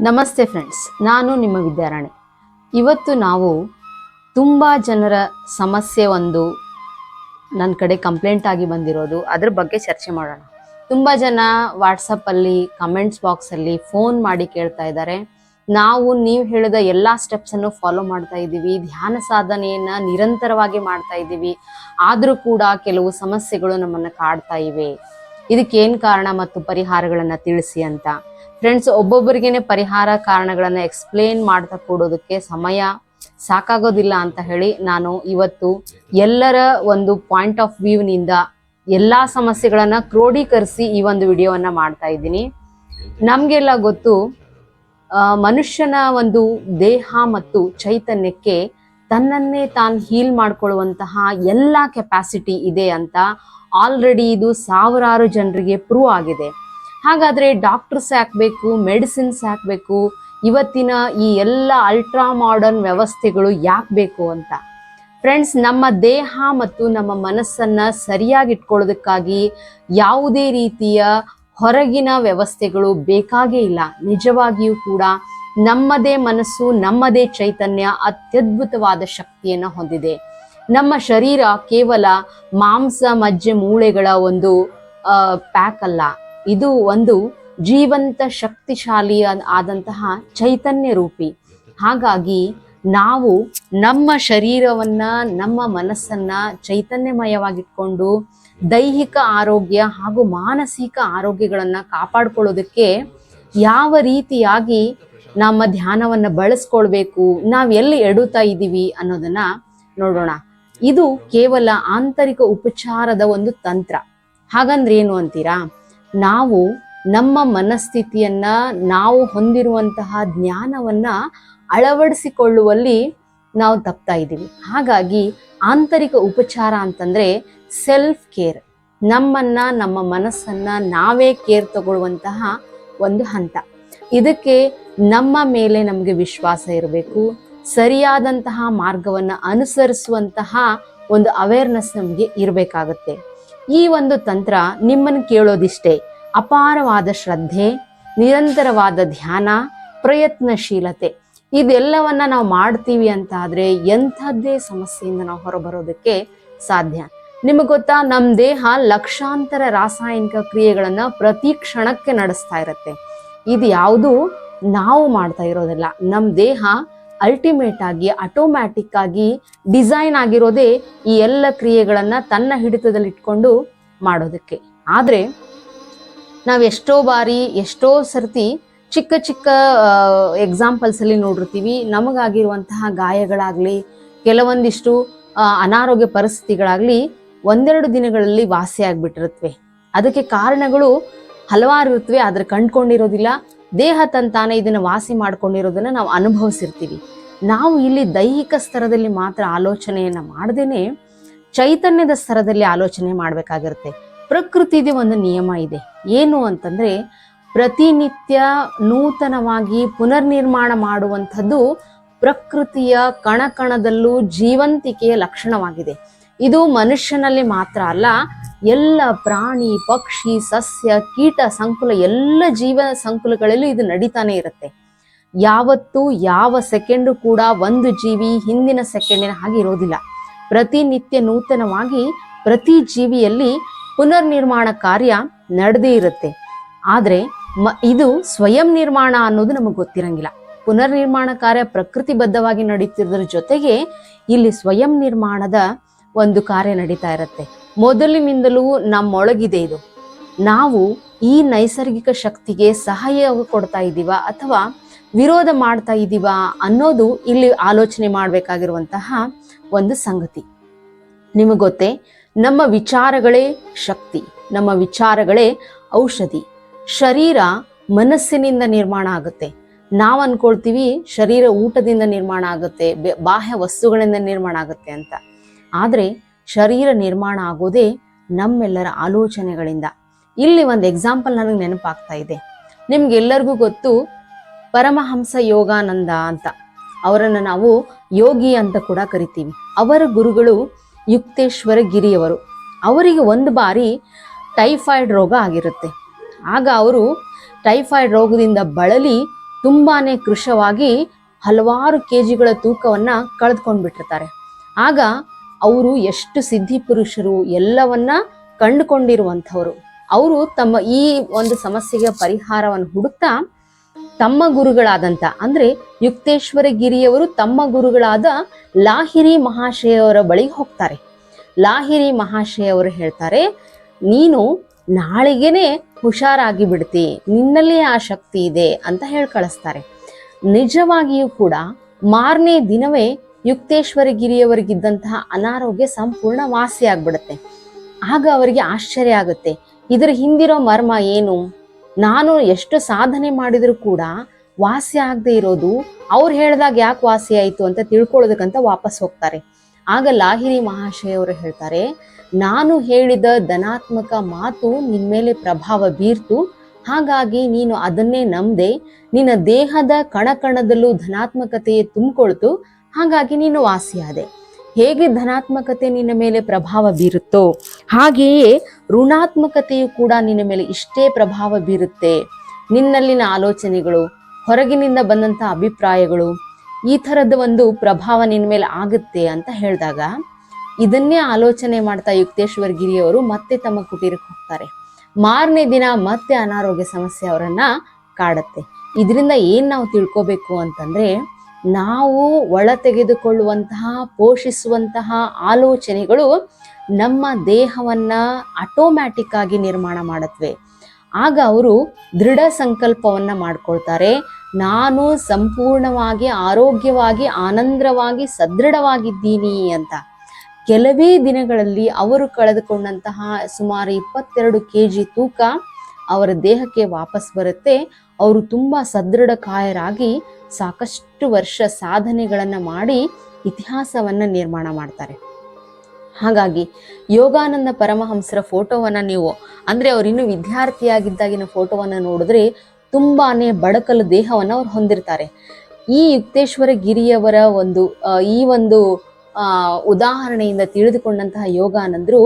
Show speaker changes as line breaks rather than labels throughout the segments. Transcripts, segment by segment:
ನಮಸ್ತೆ ಫ್ರೆಂಡ್ಸ್, ನಾನು ನಿಮ್ಮ ವಿದ್ಯಾರಾಣಿ. ಇವತ್ತು ನಾವು ತುಂಬ ಜನರ ಸಮಸ್ಯೆ ಒಂದು ನನ್ನ ಕಡೆ ಕಂಪ್ಲೇಂಟ್ ಆಗಿ ಬಂದಿರೋದು, ಅದ್ರ ಬಗ್ಗೆ ಚರ್ಚೆ ಮಾಡೋಣ. ತುಂಬ ಜನ ವಾಟ್ಸಪ್ಪಲ್ಲಿ ಕಮೆಂಟ್ಸ್ ಬಾಕ್ಸಲ್ಲಿ ಫೋನ್ ಮಾಡಿ ಕೇಳ್ತಾ ಇದ್ದಾರೆ. ನೀವು ಹೇಳಿದ ಎಲ್ಲ ಸ್ಟೆಪ್ಸನ್ನು ಫಾಲೋ ಮಾಡ್ತಾ ಇದ್ದೀವಿ, ಧ್ಯಾನ ಸಾಧನೆಯನ್ನು ನಿರಂತರವಾಗಿ ಮಾಡ್ತಾ ಇದ್ದೀವಿ, ಆದರೂ ಕೂಡ ಕೆಲವು ಸಮಸ್ಯೆಗಳು ನಮ್ಮನ್ನು ಕಾಡ್ತಾ ಇವೆ. ಇದಕ್ಕೇನು ಕಾರಣ ಮತ್ತು ಪರಿಹಾರಗಳನ್ನು ತಿಳಿಸಿ ಅಂತ. ಫ್ರೆಂಡ್ಸ್, ಒಬ್ಬೊಬ್ಬರಿಗೇನೆ ಪರಿಹಾರ ಕಾರಣಗಳನ್ನು ಎಕ್ಸ್ಪ್ಲೇನ್ ಮಾಡ್ತಾ ಕೊಡೋದಕ್ಕೆ ಸಮಯ ಸಾಕಾಗೋದಿಲ್ಲ ಅಂತ ಹೇಳಿ ನಾನು ಇವತ್ತು ಎಲ್ಲರ ಒಂದು ಪಾಯಿಂಟ್ ಆಫ್ ವ್ಯೂನಿಂದ ಎಲ್ಲ ಸಮಸ್ಯೆಗಳನ್ನು ಕ್ರೋಢೀಕರಿಸಿ ಈ ಒಂದು ವಿಡಿಯೋವನ್ನು ಮಾಡ್ತಾ ಇದ್ದೀನಿ. ನಮಗೆಲ್ಲ ಗೊತ್ತು, ಮನುಷ್ಯನ ಒಂದು ದೇಹ ಮತ್ತು ಚೈತನ್ಯಕ್ಕೆ ತನ್ನನ್ನೇ ತಾನು ಹೀಲ್ ಮಾಡ್ಕೊಳ್ಳುವಂತಹ ಎಲ್ಲ ಕೆಪಾಸಿಟಿ ಇದೆ ಅಂತ ಆಲ್ರೆಡಿ ಇದು ಸಾವಿರಾರು ಜನರಿಗೆ ಪ್ರೂವ್ ಆಗಿದೆ. ಹಾಗಾದರೆ ಡಾಕ್ಟರ್ಸ್ ಯಾಕಬೇಕು, ಮೆಡಿಸಿನ್ಸ್ ಯಾಕಬೇಕು, ಇವತ್ತಿನ ಈ ಎಲ್ಲ ಅಲ್ಟ್ರಾ ಮಾಡರ್ನ್ ವ್ಯವಸ್ಥೆಗಳು ಯಾಕೆ ಬೇಕು ಅಂತ. ಫ್ರೆಂಡ್ಸ್, ನಮ್ಮ ದೇಹ ಮತ್ತು ನಮ್ಮ ಮನಸ್ಸನ್ನು ಸರಿಯಾಗಿ ಇಟ್ಕೊಳ್ಳೋದಕ್ಕಾಗಿ ಯಾವುದೇ ರೀತಿಯ ಹೊರಗಿನ ವ್ಯವಸ್ಥೆಗಳು ಬೇಕಾಗೇ ಇಲ್ಲ. ನಿಜವಾಗಿಯೂ ಕೂಡ ನಮ್ಮದೇ ಮನಸ್ಸು, ನಮ್ಮದೇ ಚೈತನ್ಯ ಅತ್ಯದ್ಭುತವಾದ ಶಕ್ತಿಯನ್ನು ಹೊಂದಿದೆ. ನಮ್ಮ ಶರೀರ ಕೇವಲ ಮಾಂಸ, ಮಜ್ಜೆ, ಮೂಳೆಗಳ ಒಂದು ಪ್ಯಾಕ್ ಅಲ್ಲ, ಇದು ಒಂದು ಜೀವಂತ ಶಕ್ತಿಶಾಲಿ ಆದಂತಹ ಚೈತನ್ಯ ರೂಪಿ. ಹಾಗಾಗಿ ನಾವು ನಮ್ಮ ಶರೀರವನ್ನ, ನಮ್ಮ ಮನಸ್ಸನ್ನ ಚೈತನ್ಯಮಯವಾಗಿಟ್ಕೊಂಡು ದೈಹಿಕ ಆರೋಗ್ಯ ಹಾಗೂ ಮಾನಸಿಕ ಆರೋಗ್ಯಗಳನ್ನು ಕಾಪಾಡ್ಕೊಳ್ಳೋದಕ್ಕೆ ಯಾವ ರೀತಿಯಾಗಿ ನಮ್ಮ ಧ್ಯಾನವನ್ನು ಬಳಸ್ಕೊಳ್ಬೇಕು, ನಾವು ಎಲ್ಲಿ ಎಡುತ್ತಾ ಇದ್ದೀವಿ ಅನ್ನೋದನ್ನ ನೋಡೋಣ. ಇದು ಕೇವಲ ಆಂತರಿಕ ಉಪಚಾರದ ಒಂದು ತಂತ್ರ. ಹಾಗಂದ್ರೆ ಏನು ಅಂತೀರಾ? ನಾವು ನಮ್ಮ ಮನಸ್ಥಿತಿಯನ್ನ, ನಾವು ಹೊಂದಿರುವಂತಹ ಜ್ಞಾನವನ್ನ ಅಳವಡಿಸಿಕೊಳ್ಳುವಲ್ಲಿ ನಾವು ತಪ್ತಾ ಇದ್ದೀವಿ. ಹಾಗಾಗಿ ಆಂತರಿಕ ಉಪಚಾರ ಅಂತಂದ್ರೆ ಸೆಲ್ಫ್ ಕೇರ್, ನಮ್ಮನ್ನ, ನಮ್ಮ ಮನಸ್ಸನ್ನ ನಾವೇ ಕೇರ್ ತಗೊಳ್ಳುವಂತಹ ಒಂದು ಹಂತ. ಇದಕ್ಕೆ ನಮ್ಮ ಮೇಲೆ ನಮಗೆ ವಿಶ್ವಾಸ ಇರಬೇಕು, ಸರಿಯಾದಂತಹ ಮಾರ್ಗವನ್ನು ಅನುಸರಿಸುವಂತಹ ಒಂದು ಅವೇರ್ನೆಸ್ ನಮಗೆ ಇರಬೇಕಾಗುತ್ತೆ. ಈ ಒಂದು ತಂತ್ರ ನಿಮ್ಮನ್ನು ಕೇಳೋದಿಷ್ಟೇ: ಅಪಾರವಾದ ಶ್ರದ್ಧೆ, ನಿರಂತರವಾದ ಧ್ಯಾನ, ಪ್ರಯತ್ನಶೀಲತೆ. ಇದೆಲ್ಲವನ್ನ ನಾವು ಮಾಡ್ತೀವಿ ಅಂತ ಆದ್ರೆ ಎಂಥದ್ದೇ ಸಮಸ್ಯೆಯಿಂದ ನಾವು ಹೊರಬರೋದಕ್ಕೆ ಸಾಧ್ಯ. ನಿಮಗೆ ಗೊತ್ತಾ, ನಮ್ಮ ದೇಹ ಲಕ್ಷಾಂತರ ರಾಸಾಯನಿಕ ಕ್ರಿಯೆಗಳನ್ನ ಪ್ರತಿ ಕ್ಷಣಕ್ಕೆ ನಡೆಸ್ತಾ ಇರುತ್ತೆ. ಇದು ಯಾವುದು ನಾವು ಮಾಡ್ತಾ ಇರೋದಿಲ್ಲ. ನಮ್ಮ ದೇಹ ಅಲ್ಟಿಮೇಟ್ ಆಗಿ, ಆಟೋಮ್ಯಾಟಿಕ್ ಆಗಿ ಡಿಸೈನ್ ಆಗಿರೋದೇ ಈ ಎಲ್ಲ ಕ್ರಿಯೆಗಳನ್ನ ತನ್ನ ಹಿಡಿತದಲ್ಲಿ ಇಟ್ಕೊಂಡು ಮಾಡೋದಕ್ಕೆ. ಆದ್ರೆ ನಾವು ಎಷ್ಟೋ ಬಾರಿ, ಎಷ್ಟೋ ಸರ್ತಿ ಚಿಕ್ಕ ಚಿಕ್ಕ ಎಕ್ಸಾಂಪಲ್ಸ್ ಅಲ್ಲಿ ನೋಡಿರ್ತೀವಿ, ನಮಗಾಗಿರುವಂತಹ ಗಾಯಗಳಾಗ್ಲಿ, ಕೆಲವೊಂದಿಷ್ಟು ಅನಾರೋಗ್ಯ ಪರಿಸ್ಥಿತಿಗಳಾಗ್ಲಿ ಒಂದೆರಡು ದಿನಗಳಲ್ಲಿ ವಾಸಿ ಆಗ್ಬಿಟ್ಟಿರುತ್ತವೆ. ಅದಕ್ಕೆ ಕಾರಣಗಳು ಹಲವಾರು ಇರುತ್ತವೆ, ಆದ್ರೆ ಕಂಡ್ಕೊಂಡಿರೋದಿಲ್ಲ. ದೇಹ ತಂತಾನೆ ಇದನ್ನ ವಾಸಿ ಮಾಡ್ಕೊಂಡಿರೋದನ್ನ ನಾವು ಅನುಭವಿಸಿರ್ತೀವಿ. ನಾವು ಇಲ್ಲಿ ದೈಹಿಕ ಸ್ತರದಲ್ಲಿ ಮಾತ್ರ ಆಲೋಚನೆಯನ್ನ ಮಾಡದೇನೆ ಚೈತನ್ಯದ ಸ್ತರದಲ್ಲಿ ಆಲೋಚನೆ ಮಾಡ್ಬೇಕಾಗಿರುತ್ತೆ. ಪ್ರಕೃತಿಗೆ ಒಂದು ನಿಯಮ ಇದೆ. ಏನು ಅಂತಂದ್ರೆ, ಪ್ರತಿನಿತ್ಯ ನೂತನವಾಗಿ ಪುನರ್ನಿರ್ಮಾಣ ಮಾಡುವಂಥದ್ದು ಪ್ರಕೃತಿಯ ಕಣಕಣದಲ್ಲೂ ಜೀವಂತಿಕೆಯ ಲಕ್ಷಣವಾಗಿದೆ. ಇದು ಮನುಷ್ಯನಲ್ಲಿ ಮಾತ್ರ ಅಲ್ಲ, ಎಲ್ಲ ಪ್ರಾಣಿ, ಪಕ್ಷಿ, ಸಸ್ಯ, ಕೀಟ ಸಂಕುಲ, ಎಲ್ಲ ಜೀವ ಸಂಕುಲಗಳಲ್ಲೂ ಇದು ನಡೀತಾನೆ ಇರುತ್ತೆ. ಯಾವತ್ತೂ ಯಾವ ಸೆಕೆಂಡು ಕೂಡ ಒಂದು ಜೀವಿ ಹಿಂದಿನ ಸೆಕೆಂಡಿನ ಹಾಗೆ ಇರೋದಿಲ್ಲ. ಪ್ರತಿನಿತ್ಯ ನೂತನವಾಗಿ ಪ್ರತಿ ಜೀವಿಯಲ್ಲಿ ಪುನರ್ನಿರ್ಮಾಣ ಕಾರ್ಯ ನಡೆದೇ ಇರುತ್ತೆ. ಆದ್ರೆ ಇದು ಸ್ವಯಂ ನಿರ್ಮಾಣ ಅನ್ನೋದು ನಮಗೆ ಗೊತ್ತಿರಂಗಿಲ್ಲ. ಪುನರ್ನಿರ್ಮಾಣ ಕಾರ್ಯ ಪ್ರಕೃತಿಬದ್ಧವಾಗಿ ನಡೀತಿರೋದ್ರ ಜೊತೆಗೆ ಇಲ್ಲಿ ಸ್ವಯಂ ನಿರ್ಮಾಣದ ಒಂದು ಕಾರ್ಯ ನಡೀತಾ ಇರುತ್ತೆ. ಮೊದಲಿನಿಂದಲೂ ನಮ್ಮೊಳಗಿದೆ ಇದು. ನಾವು ಈ ನೈಸರ್ಗಿಕ ಶಕ್ತಿಗೆ ಸಹಾಯ ಕೊಡ್ತಾ ಇದ್ದೀವ ಅಥವಾ ವಿರೋಧ ಮಾಡ್ತಾ ಇದ್ದೀವ ಅನ್ನೋದು ಇಲ್ಲಿ ಆಲೋಚನೆ ಮಾಡಬೇಕಾಗಿರುವಂತಹ ಒಂದು ಸಂಗತಿ. ನಿಮಗೆ ಗೊತ್ತೇ, ನಮ್ಮ ವಿಚಾರಗಳೇ ಶಕ್ತಿ, ನಮ್ಮ ವಿಚಾರಗಳೇ ಔಷಧಿ. ಶರೀರ ಮನಸ್ಸಿನಿಂದ ನಿರ್ಮಾಣ ಆಗುತ್ತೆ. ನಾವು ಅನ್ಕೊಳ್ತೀವಿ ಶರೀರ ಊಟದಿಂದ ನಿರ್ಮಾಣ ಆಗುತ್ತೆ, ಬಾಹ್ಯ ವಸ್ತುಗಳಿಂದ ನಿರ್ಮಾಣ ಆಗುತ್ತೆ ಅಂತ. ಆದರೆ ಶರೀರ ನಿರ್ಮಾಣ ಆಗೋದೇ ನಮ್ಮೆಲ್ಲರ ಆಲೋಚನೆಗಳಿಂದ. ಇಲ್ಲಿ ಒಂದು ಎಕ್ಸಾಂಪಲ್ ನನಗೆ ನೆನಪಾಗ್ತಾ ಇದೆ. ನಿಮ್ಗೆಲ್ಲರಿಗೂ ಗೊತ್ತು, ಪರಮಹಂಸ ಯೋಗಾನಂದ ಅಂತ. ಅವರನ್ನು ನಾವು ಯೋಗಿ ಅಂತ ಕೂಡ ಕರಿತೀವಿ. ಅವರ ಗುರುಗಳು ಯುಕ್ತೇಶ್ವರ ಗಿರಿಯವರು. ಅವರಿಗೆ ಒಂದು ಬಾರಿ ಟೈಫಾಯ್ಡ್ ರೋಗ ಆಗಿರುತ್ತೆ. ಆಗ ಅವರು ಟೈಫಾಯ್ಡ್ ರೋಗದಿಂದ ಬಳಲಿ ತುಂಬಾನೇ ಕೃಶವಾಗಿ ಹಲವಾರು ಕೆಜಿಗಳ ತೂಕವನ್ನ ಕಳೆದುಕೊಂಡ್ಬಿಟ್ಟಿರ್ತಾರೆ. ಆಗ ಅವರು ಎಷ್ಟು ಸಿದ್ಧಿ ಪುರುಷರು ಎಲ್ಲವನ್ನ ಕಂಡುಕೊಂಡಿರುವಂಥವ್ರು. ಅವರು ತಮ್ಮ ಈ ಒಂದು ಸಮಸ್ಯೆಗೆ ಪರಿಹಾರವನ್ನು ಹುಡುಕ್ತಾ ತಮ್ಮ ಗುರುಗಳಾದಂಥ ಅಂದ್ರೆ ಯುಕ್ತೇಶ್ವರ ಗಿರಿಯವರು ತಮ್ಮ ಗುರುಗಳಾದ ಲಾಹಿರಿ ಮಹಾಶಯವರ ಬಳಿಗೆ ಹೋಗ್ತಾರೆ. ಲಾಹಿರಿ ಮಹಾಶಯವರು ಹೇಳ್ತಾರೆ, ನೀನು ನಾಳೆಗೇನೆ ಹುಷಾರಾಗಿ ಬಿಡ್ತಿ, ನಿನ್ನಲ್ಲಿ ಆ ಶಕ್ತಿ ಇದೆ ಅಂತ ಹೇಳಿ ಕಳಿಸ್ತಾರೆ. ನಿಜವಾಗಿಯೂ ಕೂಡ ಮಾರನೇ ದಿನವೇ ಯುಕ್ತೇಶ್ವರ ಗಿರಿಯವರಿಗಿದ್ದಂತಹ ಅನಾರೋಗ್ಯ ಸಂಪೂರ್ಣ ವಾಸಿ ಆಗ್ಬಿಡುತ್ತೆ. ಆಗ ಅವರಿಗೆ ಆಶ್ಚರ್ಯ ಆಗುತ್ತೆ, ಇದರ ಹಿಂದಿರೋ ಮರ್ಮ ಏನು? ನಾನು ಎಷ್ಟು ಸಾಧನೆ ಮಾಡಿದ್ರು ಕೂಡ ವಾಸಿ ಆಗದೆ ಇರೋದು ಅವ್ರು ಹೇಳಿದಾಗ ಯಾಕೆ ವಾಸಿ ಆಯಿತು ಅಂತ ತಿಳ್ಕೊಳ್ಳೋದಕ್ಕಂತ ವಾಪಸ್ ಹೋಗ್ತಾರೆ. ಆಗ ಲಾಹಿರಿ ಮಹಾಶಯವರು ಹೇಳ್ತಾರೆ, ನಾನು ಹೇಳಿದ ಧನಾತ್ಮಕ ಮಾತು ನಿನ್ನ ಮೇಲೆ ಪ್ರಭಾವ ಬೀರ್ತು, ಹಾಗಾಗಿ ನೀನು ಅದನ್ನೇ ನಂಬದೆ ನಿನ್ನ ದೇಹದ ಕಣಕಣದಲ್ಲೂ ಧನಾತ್ಮಕತೆಯೇ ತುಂಬಿಕೊಳ್ತು, ಹಾಗಾಗಿ ನೀನು ವಾಸಿಯಾದೆ. ಹೇಗೆ ಧನಾತ್ಮಕತೆ ನಿನ್ನ ಮೇಲೆ ಪ್ರಭಾವ ಬೀರುತ್ತೋ ಹಾಗೆಯೇ ಋಣಾತ್ಮಕತೆಯು ಕೂಡ ನಿನ್ನ ಮೇಲೆ ಇಷ್ಟೇ ಪ್ರಭಾವ ಬೀರುತ್ತೆ. ನಿನ್ನಲ್ಲಿನ ಆಲೋಚನೆಗಳು, ಹೊರಗಿನಿಂದ ಬಂದಂಥ ಅಭಿಪ್ರಾಯಗಳು, ಈ ಥರದ ಒಂದು ಪ್ರಭಾವ ನಿನ್ನ ಮೇಲೆ ಆಗುತ್ತೆ ಅಂತ ಹೇಳಿದಾಗ ಇದನ್ನೇ ಆಲೋಚನೆ ಮಾಡ್ತಾ ಯುಕ್ತೇಶ್ವರ ಗಿರಿಯವರು ಮತ್ತೆ ತಮ್ಮ ಕುಟೀರಕ್ಕೆ ಹೋಗ್ತಾರೆ. ಮಾರನೇ ದಿನ ಮತ್ತೆ ಅನಾರೋಗ್ಯ ಸಮಸ್ಯೆ ಅವರನ್ನ ಕಾಡುತ್ತೆ. ಇದರಿಂದ ಏನ್ ನಾವು ತಿಳ್ಕೋಬೇಕು ಅಂತಂದ್ರೆ, ನಾವು ಒಳ ತೆಗೆದುಕೊಳ್ಳುವಂತಹ ಪೋಷಿಸುವಂತಹ ಆಲೋಚನೆಗಳು ನಮ್ಮ ದೇಹವನ್ನ ಆಟೋಮ್ಯಾಟಿಕ್ ಆಗಿ ನಿರ್ಮಾಣ ಮಾಡತ್ವೆ. ಆಗ ಅವರು ದೃಢ ಸಂಕಲ್ಪವನ್ನ ಮಾಡ್ಕೊಳ್ತಾರೆ, ನಾನು ಸಂಪೂರ್ಣವಾಗಿ ಆರೋಗ್ಯವಾಗಿ ಆನಂದವಾಗಿ ಸದೃಢವಾಗಿದ್ದೀನಿ ಅಂತ. ಕೆಲವೇ ದಿನಗಳಲ್ಲಿ ಅವರು ಕಳೆದುಕೊಂಡಂತಹ ಸುಮಾರು 22 kg ತೂಕ ಅವರ ದೇಹಕ್ಕೆ ವಾಪಸ್ ಬರುತ್ತೆ. ಅವರು ತುಂಬಾ ಸದೃಢ ಕಾಯರಾಗಿ ಸಾಕಷ್ಟು ವರ್ಷ ಸಾಧನೆಗಳನ್ನ ಮಾಡಿ ಇತಿಹಾಸವನ್ನ ನಿರ್ಮಾಣ ಮಾಡ್ತಾರೆ. ಹಾಗಾಗಿ ಯೋಗಾನಂದ ಪರಮಹಂಸರ ಫೋಟೋವನ್ನ ನೀವು ಅಂದ್ರೆ ಅವ್ರು ಇನ್ನೂ ವಿದ್ಯಾರ್ಥಿಯಾಗಿದ್ದಾಗಿನ ಫೋಟೋವನ್ನ ನೋಡಿದ್ರೆ ತುಂಬಾನೇ ಬಡಕಲು ದೇಹವನ್ನ ಅವ್ರು ಹೊಂದಿರ್ತಾರೆ. ಈ ಯುಕ್ತೇಶ್ವರ ಗಿರಿಯವರ ಈ ಒಂದು ಉದಾಹರಣೆಯಿಂದ ತಿಳಿದುಕೊಂಡಂತಹ ಯೋಗಾನಂದರು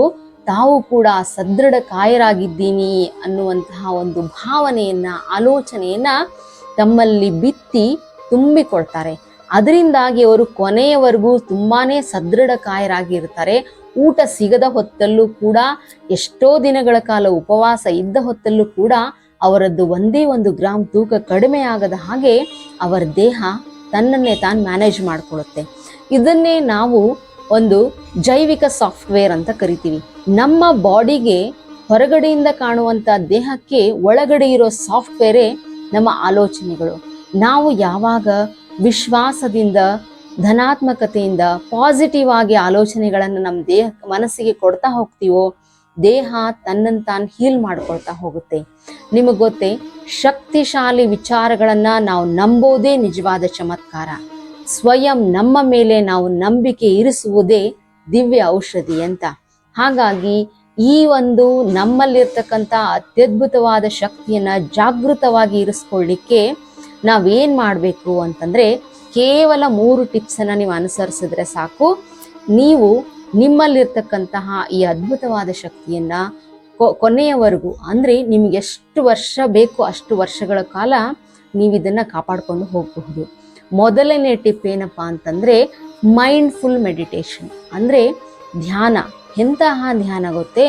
ತಾವು ಕೂಡ ಸದೃಢ ಕಾಯರಾಗಿದ್ದೀನಿ ಅನ್ನುವಂತಹ ಒಂದು ಭಾವನೆಯನ್ನ ಆಲೋಚನೆಯನ್ನ ತಮ್ಮಲ್ಲಿ ಬಿತ್ತಿ ತುಂಬಿಕೊಳ್ತಾರೆ. ಅದರಿಂದಾಗಿ ಅವರು ಕೊನೆಯವರೆಗೂ ತುಂಬಾನೇ ಸದೃಢ ಕಾಯರಾಗಿ ಇರ್ತಾರೆ. ಊಟ ಸಿಗದ ಹೊತ್ತಲ್ಲೂ ಕೂಡ, ಎಷ್ಟೋ ದಿನಗಳ ಕಾಲ ಉಪವಾಸ ಇದ್ದ ಹೊತ್ತಲ್ಲೂ ಕೂಡ ಅವರದ್ದು ಒಂದೇ 1 ಗ್ರಾಮ್ ತೂಕ ಕಡಿಮೆ ಆಗದ ಹಾಗೆ ಅವರ ದೇಹ ತನ್ನನ್ನೇ ತಾನು ಮ್ಯಾನೇಜ್ ಮಾಡ್ಕೊಳ್ಳುತ್ತೆ. ಇದನ್ನೇ ನಾವು ಒಂದು ಜೈವಿಕ ಸಾಫ್ಟ್ವೇರ್ ಅಂತ ಕರಿತೀವಿ. ನಮ್ಮ ಬಾಡಿಗೆ ಹೊರಗಡೆಯಿಂದ ಕಾಣುವಂತ ದೇಹಕ್ಕೆ ಒಳಗಡೆ ಇರೋ ಸಾಫ್ಟ್ವೇರೇ ನಮ್ಮ ಆಲೋಚನೆಗಳು. ನಾವು ಯಾವಾಗ ವಿಶ್ವಾಸದಿಂದ, ಧನಾತ್ಮಕತೆಯಿಂದ, ಪಾಸಿಟಿವ್ ಆಗಿ ಆಲೋಚನೆಗಳನ್ನು ನಮ್ಮ ಮನಸ್ಸಿಗೆ ಕೊಡ್ತಾ ಹೋಗ್ತೀವೋ ದೇಹ ತನ್ನನ್ನು ತಾನು ಹೀಲ್ ಮಾಡ್ಕೊಳ್ತಾ ಹೋಗುತ್ತೆ. ನಿಮಗೆ ಗೊತ್ತೇ, ಶಕ್ತಿಶಾಲಿ ವಿಚಾರಗಳನ್ನ ನಾವು ನಂಬೋದೇ ನಿಜವಾದ ಚಮತ್ಕಾರ. ಸ್ವಯಂ ನಮ್ಮ ಮೇಲೆ ನಾವು ನಂಬಿಕೆ ಇರಿಸುವುದೇ ದಿವ್ಯ ಔಷಧಿ ಅಂತ. ಹಾಗಾಗಿ ಈ ಒಂದು ನಮ್ಮಲ್ಲಿರ್ತಕ್ಕಂಥ ಅತ್ಯದ್ಭುತವಾದ ಶಕ್ತಿಯನ್ನ ಜಾಗೃತವಾಗಿ ಇರಿಸ್ಕೊಳ್ಳಿಕ್ಕೆ ನಾವೇನ್ ಮಾಡಬೇಕು ಅಂತಂದ್ರೆ, ಕೇವಲ 3 ಟಿಪ್ಸನ್ನ ನೀವು ಅನುಸರಿಸಿದ್ರೆ ಸಾಕು. ನೀವು ನಿಮ್ಮಲ್ಲಿರ್ತಕ್ಕಂತಹ ಈ ಅದ್ಭುತವಾದ ಶಕ್ತಿಯನ್ನ ಕೊನೆಯವರೆಗೂ ಅಂದ್ರೆ ನಿಮ್ಗೆ ಎಷ್ಟು ವರ್ಷ ಬೇಕು ಅಷ್ಟು ವರ್ಷಗಳ ಕಾಲ ನೀವು ಇದನ್ನ ಕಾಪಾಡ್ಕೊಂಡು ಹೋಗಬಹುದು. ಮೊದಲನೇ ಟಿಪ್ ಏನಪ್ಪಾ ಅಂತಂದ್ರೆ, ಮೈಂಡ್ಫುಲ್ ಮೆಡಿಟೇಷನ್ ಅಂದ್ರೆ ಧ್ಯಾನ. ಎಂತಹ ಧ್ಯಾನ ಗೊತ್ತೇ?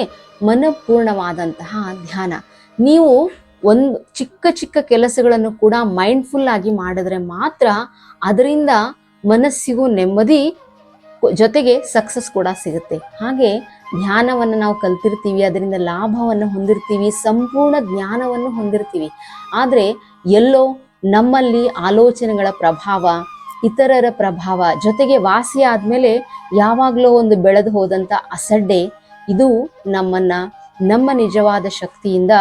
ಮನಪೂರ್ಣವಾದಂತಹ ಧ್ಯಾನ. ನೀವು ಒಂದು ಚಿಕ್ಕ ಚಿಕ್ಕ ಕೆಲಸಗಳನ್ನು ಕೂಡ ಮೈಂಡ್ಫುಲ್ ಆಗಿ ಮಾಡಿದ್ರೆ ಮಾತ್ರ ಅದರಿಂದ ಮನಸ್ಸಿಗೂ ನೆಮ್ಮದಿ, ಜೊತೆಗೆ ಸಕ್ಸಸ್ ಕೂಡ ಸಿಗುತ್ತೆ. ಹಾಗೆ ಧ್ಯಾನವನ್ನು ನಾವು ಕಲ್ತಿರ್ತೀವಿ, ಅದರಿಂದ ಲಾಭವನ್ನು ಹೊಂದಿರ್ತೀವಿ, ಸಂಪೂರ್ಣ ಜ್ಞಾನವನ್ನು ಹೊಂದಿರ್ತೀವಿ. ಆದರೆ ಎಲ್ಲೋ ನಮ್ಮಲ್ಲಿ ಆಲೋಚನೆಗಳ ಪ್ರಭಾವ, ಇತರರ ಪ್ರಭಾವ, ಜೊತೆಗೆ ವಾಸಿ ಆದ್ಮೇಲೆ ಯಾವಾಗಲೂ ಒಂದು ಬೆಳೆದು ಹೋದಂಥ ಅಸಡ್ಡೆ, ಇದು ನಮ್ಮ ನಿಜವಾದ ಶಕ್ತಿಯಿಂದ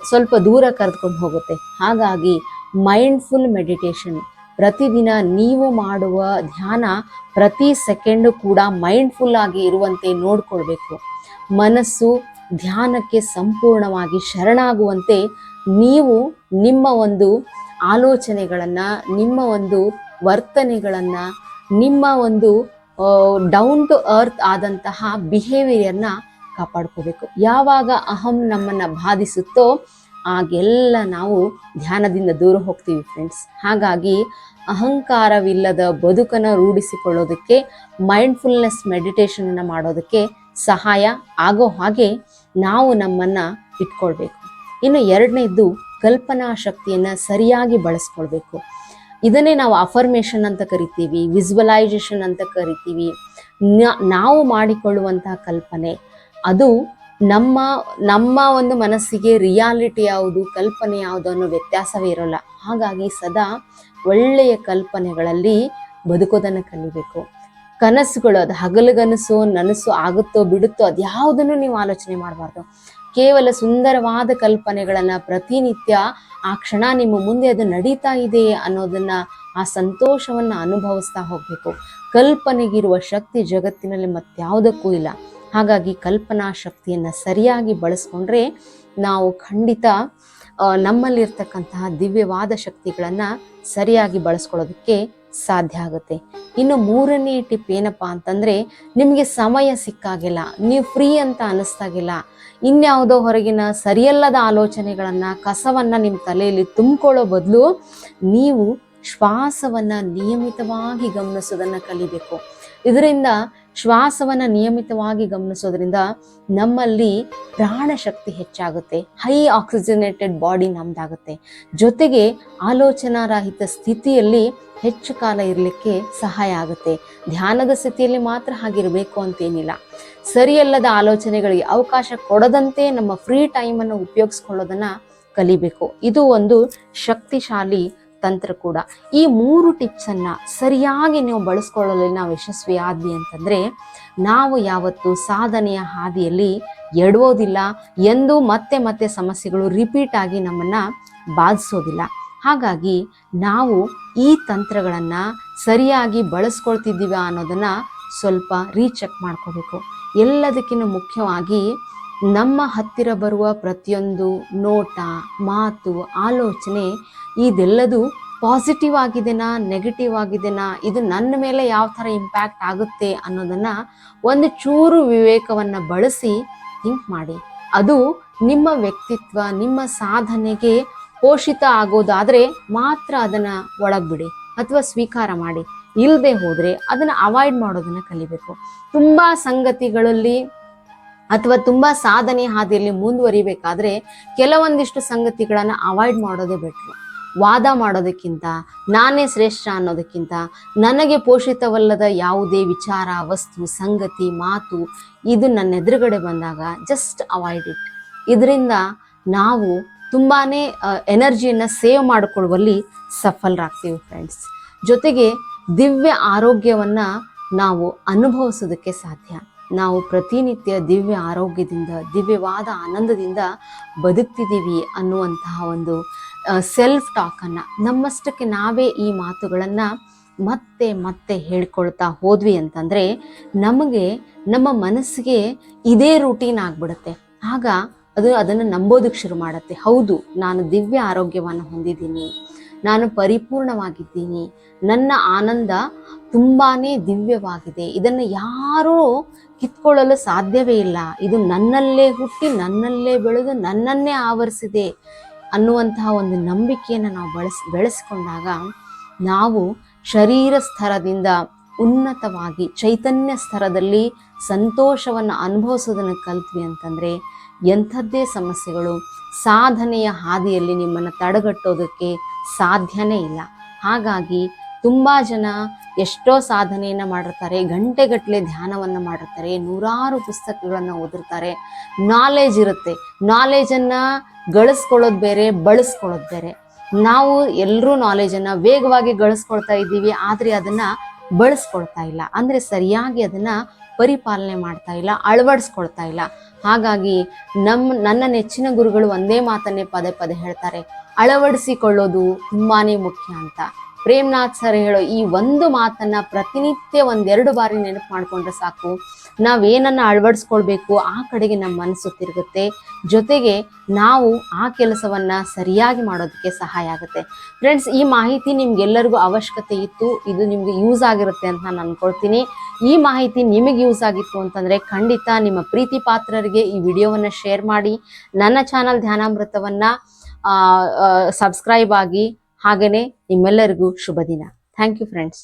ಸ್ವಲ್ಪ ದೂರ ಕರೆದುಕೊಂಡು ಹೋಗುತ್ತೆ. ಹಾಗಾಗಿ ಮೈಂಡ್ಫುಲ್ ಮೆಡಿಟೇಷನ್, ಪ್ರತಿದಿನ ನೀವು ಮಾಡುವ ಧ್ಯಾನ ಪ್ರತಿ ಸೆಕೆಂಡು ಕೂಡ ಮೈಂಡ್ಫುಲ್ ಆಗಿ ಇರುವಂತೆ ನೋಡ್ಕೊಳ್ಬೇಕು. ಮನಸ್ಸು ಧ್ಯಾನಕ್ಕೆ ಸಂಪೂರ್ಣವಾಗಿ ಶರಣಾಗುವಂತೆ ನೀವು ನಿಮ್ಮ ಒಂದು ಆಲೋಚನೆಗಳನ್ನು, ನಿಮ್ಮ ಒಂದು ವರ್ತನೆಗಳನ್ನು, ನಿಮ್ಮ ಒಂದು ಡೌನ್ ಟು ಅರ್ತ್ ಆದಂತಹ ಬಿಹೇವಿಯರ್ನ ಕಾಪಾಡ್ಕೋಬೇಕು. ಯಾವಾಗ ಅಹಂ ನಮ್ಮನ್ನು ಬಾಧಿಸುತ್ತೋ ಆಗೆಲ್ಲ ನಾವು ಧ್ಯಾನದಿಂದ ದೂರ ಹೋಗ್ತೀವಿ ಫ್ರೆಂಡ್ಸ್. ಹಾಗಾಗಿ ಅಹಂಕಾರವಿಲ್ಲದ ಬದುಕನ್ನು ರೂಢಿಸಿಕೊಳ್ಳೋದಕ್ಕೆ ಮೈಂಡ್ಫುಲ್ನೆಸ್ ಮೆಡಿಟೇಷನನ್ನು ಮಾಡೋದಕ್ಕೆ ಸಹಾಯ ಆಗೋ ಹಾಗೆ ನಾವು ನಮ್ಮನ್ನು ಇಟ್ಕೊಳ್ಬೇಕು. ಇನ್ನು ಎರಡನೇದ್ದು ಕಲ್ಪನಾ ಶಕ್ತಿಯನ್ನು ಸರಿಯಾಗಿ ಬಳಸ್ಕೊಳ್ಬೇಕು. ಇದನ್ನೇ ನಾವು ಅಫರ್ಮೇಷನ್ ಅಂತ ಕರಿತೀವಿ, ವಿಜುವಲೈಸೇಷನ್ ಅಂತ ಕರಿತೀವಿ. ನಾವು ಮಾಡಿಕೊಳ್ಳುವಂತಹ ಕಲ್ಪನೆ ಅದು ನಮ್ಮ ಒಂದು ಮನಸ್ಸಿಗೆ ರಿಯಾಲಿಟಿ ಯಾವುದು, ಕಲ್ಪನೆ ಯಾವುದು ಅನ್ನೋ ವ್ಯತ್ಯಾಸವೇ ಇರೋಲ್ಲ. ಹಾಗಾಗಿ ಸದಾ ಒಳ್ಳೆಯ ಕಲ್ಪನೆಗಳಲ್ಲಿ ಬದುಕೋದನ್ನು ಕಲಿಬೇಕು. ಕನಸುಗಳು, ಅದು ಹಗಲುಗನಸು ನನಸು ಆಗುತ್ತೋ ಬಿಡುತ್ತೋ ಅದು ಯಾವುದನ್ನು ನೀವು ಆಲೋಚನೆ ಮಾಡಬಾರ್ದು. ಕೇವಲ ಸುಂದರವಾದ ಕಲ್ಪನೆಗಳನ್ನು ಪ್ರತಿನಿತ್ಯ ಆ ಕ್ಷಣ ನಿಮ್ಮ ಮುಂದೆ ಅದು ನಡೀತಾ ಇದೆ ಅನ್ನೋದನ್ನ, ಆ ಸಂತೋಷವನ್ನು ಅನುಭವಿಸ್ತಾ ಹೋಗಬೇಕು. ಕಲ್ಪನೆಗಿರುವ ಶಕ್ತಿ ಜಗತ್ತಿನಲ್ಲಿ ಮತ್ಯಾವುದಕ್ಕೂ ಇಲ್ಲ. ಹಾಗಾಗಿ ಕಲ್ಪನಾ ಶಕ್ತಿಯನ್ನು ಸರಿಯಾಗಿ ಬಳಸ್ಕೊಂಡ್ರೆ ನಾವು ಖಂಡಿತ ನಮ್ಮಲ್ಲಿರ್ತಕ್ಕಂತಹ ದಿವ್ಯವಾದ ಶಕ್ತಿಗಳನ್ನು ಸರಿಯಾಗಿ ಬಳಸ್ಕೊಳ್ಳೋದಕ್ಕೆ ಸಾಧ್ಯ ಆಗುತ್ತೆ. ಇನ್ನು ಮೂರನೇ ಟಿಪ್ ಏನಪ್ಪ ಅಂತಂದರೆ, ನಿಮಗೆ ಸಮಯ ಸಿಕ್ಕಾಗಿಲ್ಲ, ನೀವು ಫ್ರೀ ಅಂತ ಅನ್ನಿಸ್ದಾಗಿಲ್ಲ, ಇನ್ಯಾವುದೋ ಹೊರಗಿನ ಸರಿಯಲ್ಲದ ಆಲೋಚನೆಗಳನ್ನು, ಕಸವನ್ನು ನಿಮ್ಮ ತಲೆಯಲ್ಲಿ ತುಂಬಿಕೊಳ್ಳೋ ಬದಲು ನೀವು ಶ್ವಾಸವನ್ನು ನಿಯಮಿತವಾಗಿ ಗಮನಿಸೋದನ್ನು ಕಲಿಬೇಕು. ಇದರಿಂದ ಶ್ವಾಸವನ್ನು ನಿಯಮಿತವಾಗಿ ಗಮನಿಸೋದ್ರಿಂದ ನಮ್ಮಲ್ಲಿ ಪ್ರಾಣಶಕ್ತಿ ಹೆಚ್ಚಾಗುತ್ತೆ, ಹೈ ಆಕ್ಸಿಜನೇಟೆಡ್ ಬಾಡಿ ನಮ್ದಾಗುತ್ತೆ. ಜೊತೆಗೆ ಆಲೋಚನಾರಹಿತ ಸ್ಥಿತಿಯಲ್ಲಿ ಹೆಚ್ಚು ಕಾಲ ಇರಲಿಕ್ಕೆ ಸಹಾಯ ಆಗುತ್ತೆ. ಧ್ಯಾನದ ಸ್ಥಿತಿಯಲ್ಲಿ ಮಾತ್ರ ಹಾಗಿರಬೇಕು ಅಂತೇನಿಲ್ಲ. ಸರಿಯಲ್ಲದ ಆಲೋಚನೆಗಳಿಗೆ ಅವಕಾಶ ಕೊಡದಂತೆ ನಮ್ಮ ಫ್ರೀ ಟೈಮನ್ನು ಉಪಯೋಗಿಸ್ಕೊಳ್ಳೋದನ್ನು ಕಲಿಬೇಕು. ಇದು ಒಂದು ಶಕ್ತಿಶಾಲಿ ತಂತ್ರ ಕೂಡ. ಈ 3 ಟಿಪ್ಸನ್ನು ಸರಿಯಾಗಿ ನೀವು ಬಳಸ್ಕೊಳ್ಳಲು ನಾವು ಯಶಸ್ವಿ ಆದ್ವಿ ಅಂತಂದರೆ ನಾವು ಯಾವತ್ತೂ ಸಾಧನೆಯ ಹಾದಿಯಲ್ಲಿ ಎಡವೋದಿಲ್ಲ, ಎಂದು ಮತ್ತೆ ಮತ್ತೆ ಸಮಸ್ಯೆಗಳು ರಿಪೀಟ್ ಆಗಿ ನಮ್ಮನ್ನು ಬಾಧಿಸೋದಿಲ್ಲ. ಹಾಗಾಗಿ ನಾವು ಈ ತಂತ್ರಗಳನ್ನು ಸರಿಯಾಗಿ ಬಳಸ್ಕೊಳ್ತಿದ್ದೀವ ಅನ್ನೋದನ್ನು ಸ್ವಲ್ಪ ರೀಚೆಕ್ ಮಾಡ್ಕೋಬೇಕು. ಎಲ್ಲದಕ್ಕಿಂತ ಮುಖ್ಯವಾಗಿ ನಮ್ಮ ಹತ್ತಿರ ಬರುವ ಪ್ರತಿಯೊಂದು ನೋಟ, ಮಾತು, ಆಲೋಚನೆ ಇದೆಲ್ಲದು ಪಾಸಿಟಿವ್ ಆಗಿದೆನಾ, ನೆಗೆಟಿವ್ ಆಗಿದೆನಾ, ಇದು ನನ್ನ ಮೇಲೆ ಯಾವ ಥರ ಇಂಪ್ಯಾಕ್ಟ್ ಆಗುತ್ತೆ ಅನ್ನೋದನ್ನು ಒಂದು ಚೂರು ವಿವೇಕವನ್ನು ಬಳಸಿ ಥಿಂಕ್ ಮಾಡಿ. ಅದು ನಿಮ್ಮ ವ್ಯಕ್ತಿತ್ವ, ನಿಮ್ಮ ಸಾಧನೆಗೆ ಪೋಷಿತ ಆಗೋದಾದರೆ ಮಾತ್ರ ಅದನ್ನು ಒಳಗ್ಬಿಡಿ ಅಥವಾ ಸ್ವೀಕಾರ ಮಾಡಿ. ಇಲ್ಲದೆ ಹೋದರೆ ಅದನ್ನು ಅವಾಯ್ಡ್ ಮಾಡೋದನ್ನು ಕಲಿಬೇಕು. ತುಂಬ ಸಂಗತಿಗಳಲ್ಲಿ ಅಥವಾ ತುಂಬ ಸಾಧನೆ ಹಾದಿಯಲ್ಲಿ ಮುಂದುವರಿಬೇಕಾದ್ರೆ ಕೆಲವೊಂದಿಷ್ಟು ಸಂಗತಿಗಳನ್ನು ಅವಾಯ್ಡ್ ಮಾಡೋದೇ ಬೆಟ್ರು. ವಾದ ಮಾಡೋದಕ್ಕಿಂತ, ನಾನೇ ಶ್ರೇಷ್ಠ ಅನ್ನೋದಕ್ಕಿಂತ, ನನಗೆ ಪೋಷಿತವಲ್ಲದ ಯಾವುದೇ ವಿಚಾರ, ವಸ್ತು, ಸಂಗತಿ, ಮಾತು ಇದು ನನ್ನ ಎದುರುಗಡೆ ಬಂದಾಗ ಜಸ್ಟ್ ಅವಾಯ್ಡ್ ಇಟ್. ಇದರಿಂದ ನಾವು ತುಂಬಾ ಎನರ್ಜಿಯನ್ನು ಸೇವ್ ಮಾಡಿಕೊಳ್ಳುವಲ್ಲಿ ಸಫಲರಾಗ್ತೀವಿ ಫ್ರೆಂಡ್ಸ್. ಜೊತೆಗೆ ದಿವ್ಯ ಆರೋಗ್ಯವನ್ನು ನಾವು ಅನುಭವಿಸೋದಕ್ಕೆ ಸಾಧ್ಯ. ನಾವು ಪ್ರತಿನಿತ್ಯ ದಿವ್ಯ ಆರೋಗ್ಯದಿಂದ, ದಿವ್ಯವಾದ ಆನಂದದಿಂದ ಬದುಕ್ತಿದ್ದೀವಿ ಅನ್ನುವಂತಹ ಒಂದು ಸೆಲ್ಫ್ ಟಾಕನ್ನು, ನಮ್ಮಷ್ಟಕ್ಕೆ ನಾವೇ ಈ ಮಾತುಗಳನ್ನು ಮತ್ತೆ ಮತ್ತೆ ಹೇಳ್ಕೊಳ್ತಾ ಹೋದ್ವಿ ಅಂತಂದರೆ ನಮಗೆ, ನಮ್ಮ ಮನಸ್ಸಿಗೆ ಇದೇ ರೂಟೀನ್ ಆಗಿಬಿಡುತ್ತೆ. ಆಗ ಅದನ್ನು ನಂಬೋದಕ್ಕೆ ಶುರು ಮಾಡುತ್ತೆ. ಹೌದು, ನಾನು ದಿವ್ಯ ಆರೋಗ್ಯವನ್ನು ಹೊಂದಿದ್ದೀನಿ, ನಾನು ಪರಿಪೂರ್ಣವಾಗಿದ್ದೀನಿ, ನನ್ನ ಆನಂದ ತುಂಬಾ ದಿವ್ಯವಾಗಿದೆ, ಇದನ್ನು ಯಾರೂ ಕಿತ್ಕೊಳ್ಳಲು ಸಾಧ್ಯವೇ ಇಲ್ಲ, ಇದು ನನ್ನಲ್ಲೇ ಹುಟ್ಟಿ ನನ್ನಲ್ಲೇ ಬೆಳೆದು ನನ್ನನ್ನೇ ಆವರಿಸಿದೆ ಅನ್ನುವಂತಹ ಒಂದು ನಂಬಿಕೆಯನ್ನು ನಾವು ಬೆಳೆಸ್ಕೊಂಡಾಗ ನಾವು ಶರೀರ ಸ್ತರದಿಂದ ಉನ್ನತವಾಗಿ ಚೈತನ್ಯ ಸ್ತರದಲ್ಲಿ ಸಂತೋಷವನ್ನು ಅನುಭವಿಸೋದನ್ನು ಕಲ್ತ್ವಿ ಅಂತಂದರೆ ಎಂಥದ್ದೇ ಸಮಸ್ಯೆಗಳು ಸಾಧನೆಯ ಹಾದಿಯಲ್ಲಿ ನಿಮ್ಮನ್ನು ತಡೆಗಟ್ಟೋದಕ್ಕೆ ಸಾಧ್ಯನೇ ಇಲ್ಲ. ಹಾಗಾಗಿ ತುಂಬ ಜನ ಎಷ್ಟೋ ಸಾಧನೆಯನ್ನು ಮಾಡಿರ್ತಾರೆ, ಗಂಟೆಗಟ್ಟಲೆ ಧ್ಯಾನವನ್ನು ಮಾಡಿರ್ತಾರೆ, ನೂರಾರು ಪುಸ್ತಕಗಳನ್ನು ಓದಿರ್ತಾರೆ, ನಾಲೆಜ್ ಇರುತ್ತೆ. ನಾಲೆಜನ್ನು ಗಳಿಸ್ಕೊಳ್ಳೋದು ಬೇರೆ, ಬಳಸ್ಕೊಳ್ಳೋದು ಬೇರೆ. ನಾವು ಎಲ್ಲರೂ ನಾಲೆಜನ್ನು ವೇಗವಾಗಿ ಗಳಿಸ್ಕೊಳ್ತಾ ಇದ್ದೀವಿ, ಆದರೆ ಅದನ್ನು ಬಳಸ್ಕೊಳ್ತಾ ಇಲ್ಲ, ಅಂದರೆ ಸರಿಯಾಗಿ ಅದನ್ನು ಪರಿಪಾಲನೆ ಮಾಡ್ತಾ ಇಲ್ಲ, ಅಳವಡಿಸ್ಕೊಳ್ತಾ ಇಲ್ಲ. ಹಾಗಾಗಿ ನನ್ನ ನೆಚ್ಚಿನ ಗುರುಗಳು ಒಂದೇ ಮಾತನ್ನೇ ಪದೇ ಪದೇ ಹೇಳ್ತಾರೆ, ಅಳವಡಿಸಿಕೊಳ್ಳೋದು ತುಂಬಾ ಮುಖ್ಯ ಅಂತ. ಪ್ರೇಮ್ನಾಥ್ ಸರ್ ಹೇಳೋ ಈ ಒಂದು ಮಾತನ್ನು ಪ್ರತಿನಿತ್ಯ 1-2 ಬಾರಿ ನೆನಪು ಮಾಡಿಕೊಂಡ್ರೆ ಸಾಕು, ನಾವೇನನ್ನು ಅಳವಡಿಸ್ಕೊಳ್ಬೇಕು ಆ ಕಡೆಗೆ ನಮ್ಮ ಮನಸ್ಸು ತಿರುಗುತ್ತೆ. ಜೊತೆಗೆ ನಾವು ಆ ಕೆಲಸವನ್ನು ಸರಿಯಾಗಿ ಮಾಡೋದಕ್ಕೆ ಸಹಾಯ ಆಗುತ್ತೆ. ಫ್ರೆಂಡ್ಸ್, ಈ ಮಾಹಿತಿ ನಿಮ್ಗೆಲ್ಲರಿಗೂ ಅವಶ್ಯಕತೆ ಇತ್ತು, ಇದು ನಿಮಗೆ ಯೂಸ್ ಆಗಿರುತ್ತೆ ಅಂತ ನಾನು ಅಂದ್ಕೊಳ್ತೀನಿ. ಈ ಮಾಹಿತಿ ನಿಮಗೆ ಯೂಸ್ ಆಗಿತ್ತು ಅಂತಂದರೆ ಖಂಡಿತ ನಿಮ್ಮ ಪ್ರೀತಿ ಪಾತ್ರರಿಗೆ ಈ ವಿಡಿಯೋವನ್ನು ಶೇರ್ ಮಾಡಿ. ನನ್ನ ಚಾನಲ್ ಧ್ಯಾನಾಮೃತವನ್ನು ಸಬ್ಸ್ಕ್ರೈಬ್ ಆಗಿ. ಹಾಗೆಯೇ ನಿಮ್ಮೆಲ್ಲರಿಗೂ ಶುಭ ದಿನ. Thank you friends.